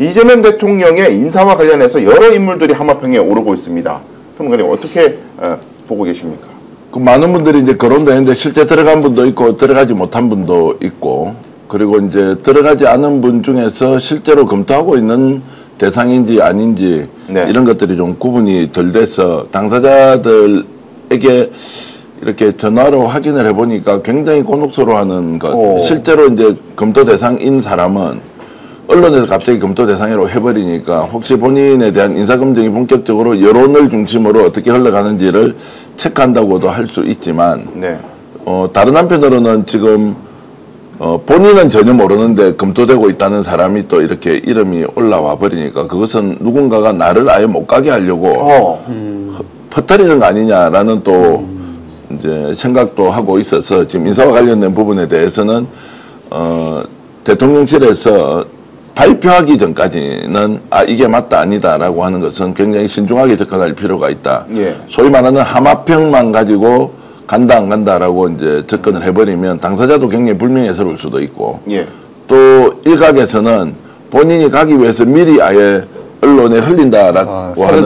이재명 대통령의 인사와 관련해서 여러 인물들이 하마평에 오르고 있습니다. 평론가님 어떻게 보고 계십니까? 그 많은 분들이 이제 거론도 했는데 실제 들어간 분도 있고 들어가지 못한 분도 있고, 그리고 이제 들어가지 않은 분 중에서 실제로 검토하고 있는 대상인지 아닌지 네. 이런 것들이 좀 구분이 덜 돼서 당사자들에게 이렇게 전화로 확인을 해보니까 굉장히 곤혹스러워하는 것. 실제로 이제 검토 대상인 사람은 언론에서 갑자기 검토 대상으로 해버리니까 혹시 본인에 대한 인사검증이 본격적으로 여론을 중심으로 어떻게 흘러가는지를 체크한다고도 할 수 있지만 네. 다른 한편으로는 지금 본인은 전혀 모르는데 검토되고 있다는 사람이 또 이렇게 이름이 올라와 버리니까 그것은 누군가가 나를 아예 못 가게 하려고 퍼뜨리는 거 아니냐라는 또 이제 생각도 하고 있어서 지금 인사와 관련된 부분에 대해서는 대통령실에서 발표하기 전까지는 이게 맞다 아니다라고 하는 것은 굉장히 신중하게 접근할 필요가 있다. 예. 소위 말하는 하마평만 가지고 간다 안 간다라고 이제 접근을 해버리면 당사자도 굉장히 불명예스러울 수도 있고 예. 또 일각에서는 본인이 가기 위해서 미리 아예 언론에 흘린다라고 하는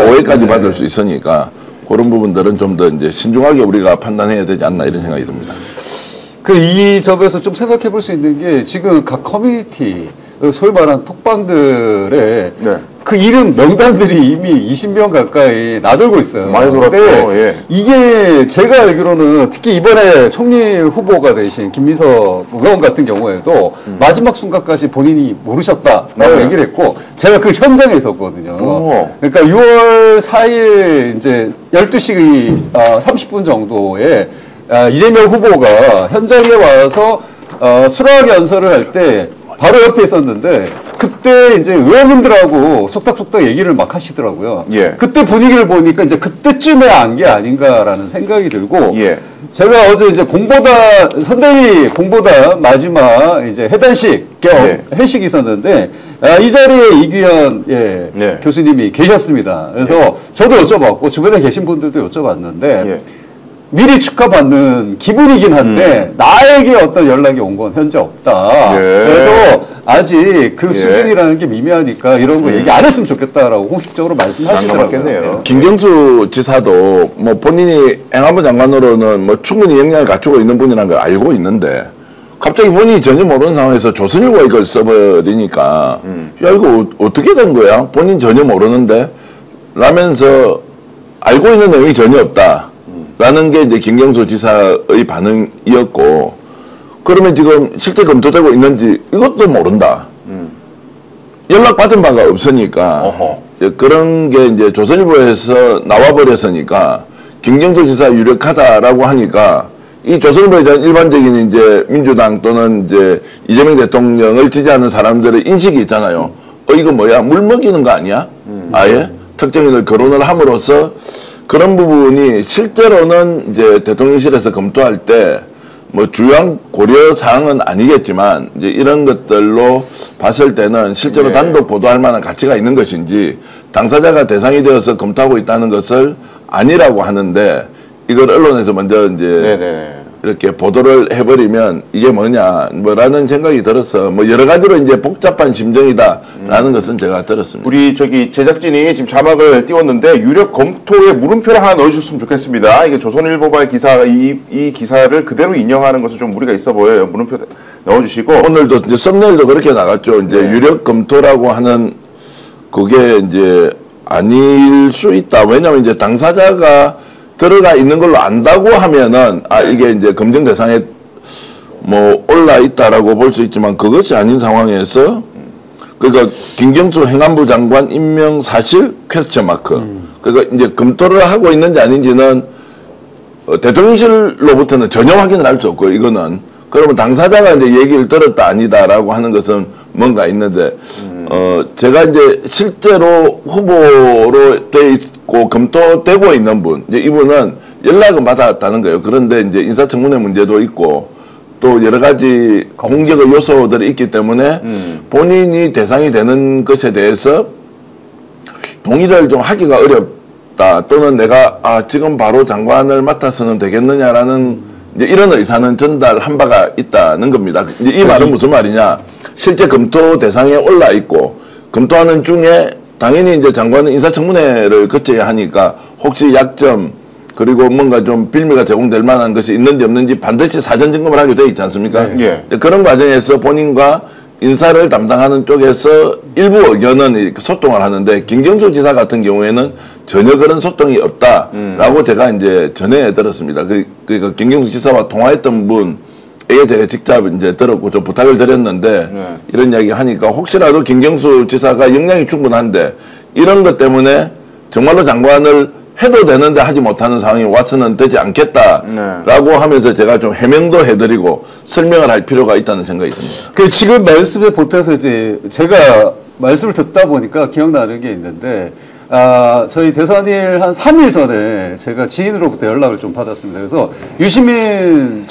오해까지 받을 수 있으니까 그런 부분들은 좀 더 이제 신중하게 우리가 판단해야 되지 않나 이런 생각이 듭니다. 이 점에서 좀 생각해 볼 수 있는 게 지금 각 커뮤니티 소위 말하는 톡방들의 네. 그 이름 명단들이 이미 20명 가까이 나돌고 있어요. 많이 돌았죠. 예. 이게 제가 알기로는 특히 이번에 총리 후보가 되신 김민석 의원 같은 경우에도 마지막 순간까지 본인이 모르셨다라고 네. 얘기를 했고 제가 그 현장에 있었거든요. 그러니까 6월 4일 이제 12시 30분 정도에 이재명 후보가 현장에 와서 수락 연설을 할 때 바로 옆에 있었는데 그때 이제 의원님들하고 속닥속닥 얘기를 막 하시더라고요. 예. 그때 분위기를 보니까 이제 그때쯤에 안 게 아닌가라는 생각이 들고 예. 제가 어제 이제 선대위 공보단 마지막 이제 해단식 겸 예. 회식이 있었는데 이 자리에 이규현 네. 교수님이 계셨습니다. 그래서 예. 저도 여쭤봤고 주변에 계신 분들도 여쭤봤는데 예. 미리 축하받는 기분이긴 한데 나에게 어떤 연락이 온 건 현재 없다. 예. 그래서 아직 그 수준이라는 게 미미하니까 이런 거 얘기 안 했으면 좋겠다라고 공식적으로 말씀하시더라고요. 김경수 지사도 뭐 본인이 행안부 장관으로는 뭐 충분히 역량을 갖추고 있는 분이라는 걸 알고 있는데 갑자기 본인이 전혀 모르는 상황에서 조선일보 이걸 써버리니까 야 이거 어떻게 된 거야? 본인 전혀 모르는데 라면서 알고 있는 내용이 전혀 없다. 라는 게 이제 김경수 지사의 반응이었고, 그러면 지금 실제 검토되고 있는지 이것도 모른다. 연락받은 바가 없으니까, 그런 게 이제 조선일보에서 나와버렸으니까, 김경수 지사 유력하다라고 하니까, 이 조선일보에 대한 일반적인 이제 민주당 또는 이제 이재명 대통령을 지지하는 사람들의 인식이 있잖아요. 이거 뭐야? 물 먹이는 거 아니야? 아예? 특정인을 거론을 함으로써 그런 부분이 실제로는 이제 대통령실에서 검토할 때 뭐 주요한 고려 사항은 아니겠지만 이제 이런 것들로 봤을 때는 실제로 네. 단독 보도할 만한 가치가 있는 것인지 당사자가 대상이 되어서 검토하고 있다는 것을 아니라고 하는데 이걸 언론에서 먼저 이제 네네. 이렇게 보도를 해버리면 이게 뭐라는 생각이 들어서 뭐 여러 가지로 이제 복잡한 심정이다라는 것은 제가 들었습니다. 우리 제작진이 지금 자막을 띄웠는데 유력 검토에 물음표를 하나 넣어주셨으면 좋겠습니다. 이게 조선일보발 기사 이 기사를 그대로 인용하는 것은 좀 무리가 있어 보여요. 물음표 넣어주시고 오늘도 이제 썸네일도 그렇게 나갔죠. 이제 네. 유력 검토라고 하는 그게 이제 아닐 수 있다. 왜냐하면 이제 당사자가 들어가 있는 걸로 안다고 하면은 이게 이제 검증 대상에 뭐 올라 있다라고 볼 수 있지만 그것이 아닌 상황에서 그러니까 김경수 행안부 장관 임명 사실 퀘스천 마크 그러니까 이제 검토를 하고 있는지 아닌지는 대통령실로부터는 전혀 확인을 할 수 없고 이거는 그러면 당사자가 이제 얘기를 들었다 아니다라고 하는 것은 뭔가 있는데 제가 이제 실제로 후보로 돼 있고 검토되고 있는 분, 이제 이분은 연락은 받았다는 거예요. 그런데 이제 인사청문회 문제도 있고 또 여러 가지 공격의 요소들이 있기 때문에 본인이 대상이 되는 것에 대해서 동의를 좀 하기가 어렵다. 또는 내가 지금 바로 장관을 맡아서는 되겠느냐라는 이제 이런 의사는 전달한 바가 있다는 겁니다. 이제 이 말은 무슨 말이냐? 실제 검토 대상에 올라 있고 검토하는 중에 당연히 이제 장관은 인사청문회를 거쳐야 하니까 혹시 약점 그리고 뭔가 좀 빌미가 제공될 만한 것이 있는지 없는지 반드시 사전 점검을 하게 되어 있지 않습니까? 예. 그런 과정에서 본인과 인사를 담당하는 쪽에서 일부 의견은 이렇게 소통을 하는데 김경수 지사 같은 경우에는 전혀 그런 소통이 없다라고 제가 이제 전해 들었습니다. 그러니까 김경수 지사와 통화했던 분에게 제가 직접 이제 들었고 좀 부탁을 드렸는데 이런 이야기 하니까 혹시라도 김경수 지사가 역량이 충분한데 이런 것 때문에 정말로 장관을 해도 되는데 하지 못하는 상황이 와서는 되지 않겠다라고 하면서 제가 좀 해명도 해드리고 설명을 할 필요가 있다는 생각이 듭니다. 그 지금 말씀에 보태서 이제 제가 말씀을 듣다 보니까 기억나는 게 있는데, 저희 대선일 한 3일 전에 제가 지인으로부터 연락을 좀 받았습니다. 그래서 유시민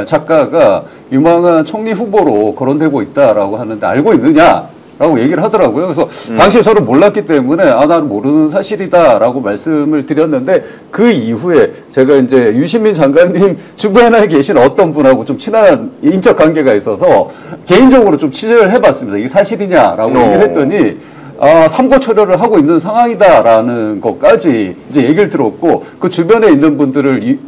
작가가 유망한 총리 후보로 거론되고 있다라고 하는데 알고 있느냐? 라고 얘기를 하더라고요. 그래서 당시에 저는 몰랐기 때문에 나는 모르는 사실이다라고 말씀을 드렸는데 그 이후에 제가 이제 유시민 장관님 주변에 계신 어떤 분하고 좀 친한 인적 관계가 있어서 개인적으로 좀 취재를 해봤습니다. 이게 사실이냐라고 얘기를 했더니 삼고 초려를 하고 있는 상황이다라는 것까지 이제 얘기를 들었고 그 주변에 있는 분들을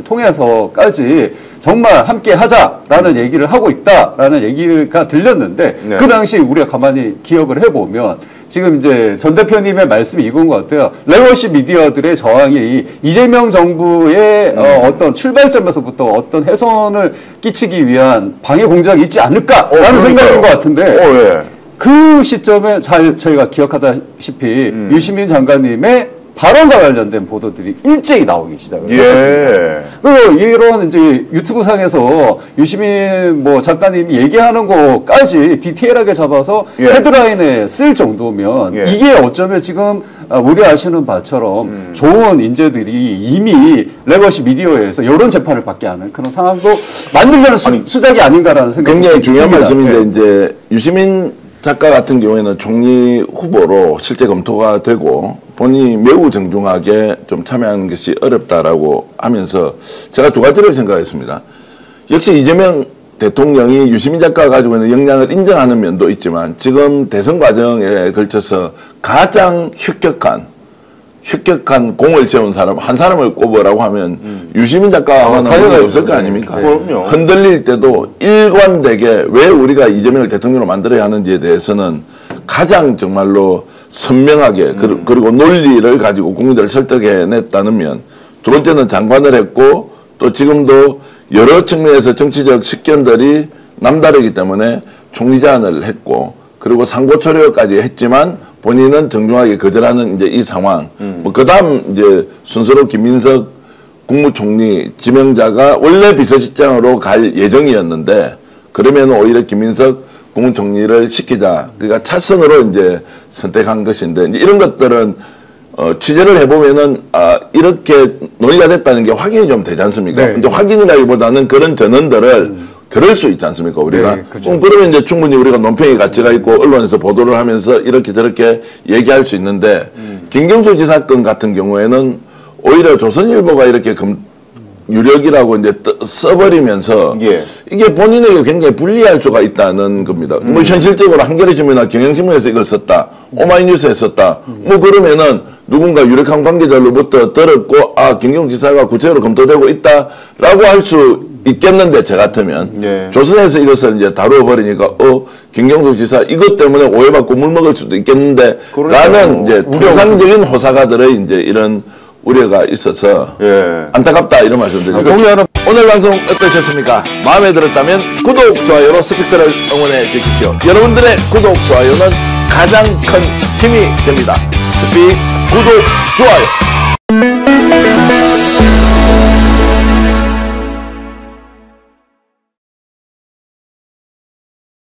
통해서까지 정말 함께 하자라는 얘기를 하고 있다라는 얘기가 들렸는데 네. 그 당시 우리가 가만히 기억을 해보면 지금 이제 전 대표님의 말씀이 이건 것 같아요. 레거시 미디어들의 저항이 이재명 정부의 어떤 출발점에서부터 어떤 훼손을 끼치기 위한 방해 공작이 있지 않을까라는 생각인 것 같은데 예. 그 시점에 저희가 기억하다시피 유시민 장관님의 발언과 관련된 보도들이 일제히 나오기 시작을 했었습니다. 그리고 이런 이제 유튜브 상에서 유시민 작가님이 얘기하는 거까지 디테일하게 잡아서 헤드라인에 쓸 정도면 이게 어쩌면 지금 우려하시는 바처럼 좋은 인재들이 이미 레거시 미디어에서 이런 재판을 받게 하는 그런 상황도 만들려는 수작이 아닌가라는 생각이 굉장히 중요한 듭니다. 말씀인데 이제 유시민 작가 같은 경우에는 총리 후보로 실제 검토가 되고 본인이 매우 정중하게 좀 참여하는 것이 어렵다라고 하면서 제가 두 가지를 생각했습니다. 역시 이재명 대통령이 유시민 작가가 가지고 있는 역량을 인정하는 면도 있지만 지금 대선 과정에 걸쳐서 가장 혁혁한 공을 세운 사람 한 사람을 꼽으라고 하면 유시민 작가만 당연히 없을 거 아닙니까? 그럼요. 흔들릴 때도 일관되게 왜 우리가 이재명을 대통령으로 만들어야 하는지에 대해서는 가장 정말로 선명하게 그리고 논리를 가지고 국민들을 설득해냈다는 면, 두 번째는 장관을 했고 또 지금도 여러 측면에서 정치적 식견들이 남다르기 때문에 총리 제안을 했고 그리고 상고초려까지 했지만 본인은 정중하게 거절하는 이제 이 상황. 그다음 이제 순서로 김민석 국무총리 지명자가 원래 비서실장으로 갈 예정이었는데 그러면 오히려 김민석 국무총리를 시키자. 그러니까 차선으로 이제 선택한 것인데 이제 이런 것들은 취재를 해보면은 이렇게 논의가 됐다는 게 확인이 좀 되지 않습니까? 네. 이제 확인이라기보다는 그런 전언들을 들을 수 있지 않습니까, 우리가? 네, 그렇죠. 그러면 이제 충분히 우리가 논평의 가치가 있고 언론에서 보도를 하면서 이렇게 저렇게 얘기할 수 있는데 김경수 지사 건 같은 경우에는 오히려 조선일보가 이렇게 유력이라고 이제 써버리면서 이게 본인에게 굉장히 불리할 수가 있다는 겁니다. 뭐 현실적으로 한겨레신문이나 경향신문에서 이걸 썼다, 오마이뉴스에 썼다. 뭐 그러면은 누군가 유력한 관계자로부터 들었고 김경수 지사가 구체적으로 검토되고 있다라고 할 수 있겠는데 저 같으면 조선에서 이것을 이제 다루어 버리니까 김경수 지사 이것 때문에 오해받고 물먹을 수도 있겠는데 라는 이제 통상적인 호사가들의 이제 이런 우려가 있어서 안타깝다 이런 말씀드립니다. 오늘 방송 어떠셨습니까? 마음에 들었다면 구독, 좋아요로 스픽스를 응원해 주십시오. 여러분들의 구독, 좋아요는 가장 큰 힘이 됩니다. 스픽스 구독, 좋아요.